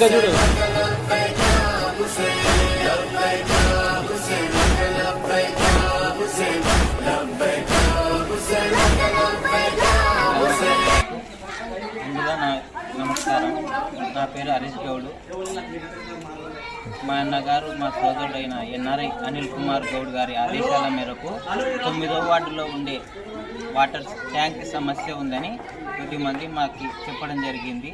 ఇంకా చూడు. ముందుగా నమస్కారం. నా పేరు హరీష్ గౌడ్. మా అన్నగారు మా సోదరుడైన ఎన్ఆర్ఐ అనిల్ కుమార్ గౌడ్ గారి ఆదేశాల మేరకు 9వ వార్డులో ఉండే వాటర్ ట్యాంక్ సమస్య ఉందని కొద్దిమంది మాకు చెప్పడం జరిగింది.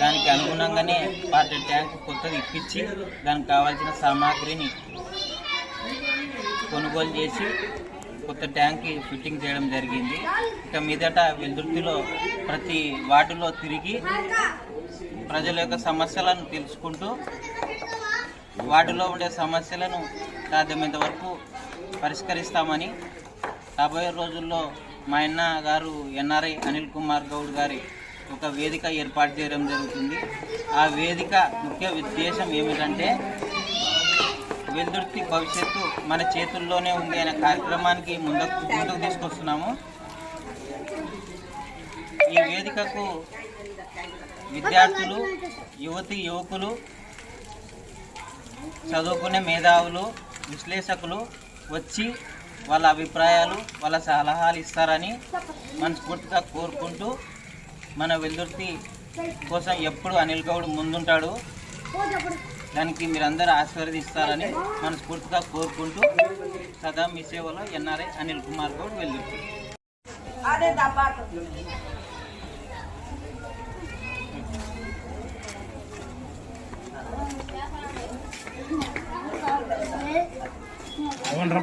దానికి అనుగుణంగానే వాటర్ ట్యాంక్ కొత్తది ఇప్పించి దానికి కావాల్సిన సామాగ్రిని కొనుగోలు చేసి కొత్త ట్యాంక్కి ఫిట్టింగ్ చేయడం జరిగింది. ఇక మీదట వెల్దుర్తిలో ప్రతి వార్డులో తిరిగి ప్రజల యొక్క సమస్యలను తెలుసుకుంటూ వార్డులో ఉండే సమస్యలను సాధ్యమైనంత వరకు పరిష్కరిస్తామని, రాబోయే రోజుల్లో మా అన్న గారు ఎన్ఆర్ఐ అనిల్ కుమార్ గౌడ్ గారి ఒక వేదిక ఏర్పాటు చేయడం జరుగుతుంది. ఆ వేదిక ముఖ్య ఉద్దేశం ఏమిటంటే వెల్దుర్తి భవిష్యత్తు మన చేతుల్లోనే ఉంది అనే కార్యక్రమానికి ముందుకు తీసుకొస్తున్నాము. ఈ వేదికకు విద్యార్థులు, యువకులు, చదువుకునే మేధావులు, విశ్లేషకులు వచ్చి వాళ్ళ అభిప్రాయాలు, వాళ్ళ సలహాలు ఇస్తారని మనస్ఫూర్తిగా కోరుకుంటూ, మన వెల్దుర్తి కోసం ఎప్పుడు అనిల్ గౌడ్ ముందుంటాడు, దానికి మీరందరూ ఆశీర్వదిస్తారని మనస్ఫూర్తిగా కోరుకుంటూ సదా మీ సేవలో ఎన్ఆర్ఐ అనిల్ కుమార్ గౌడ్ వెల్దుర్తి. అవునరా.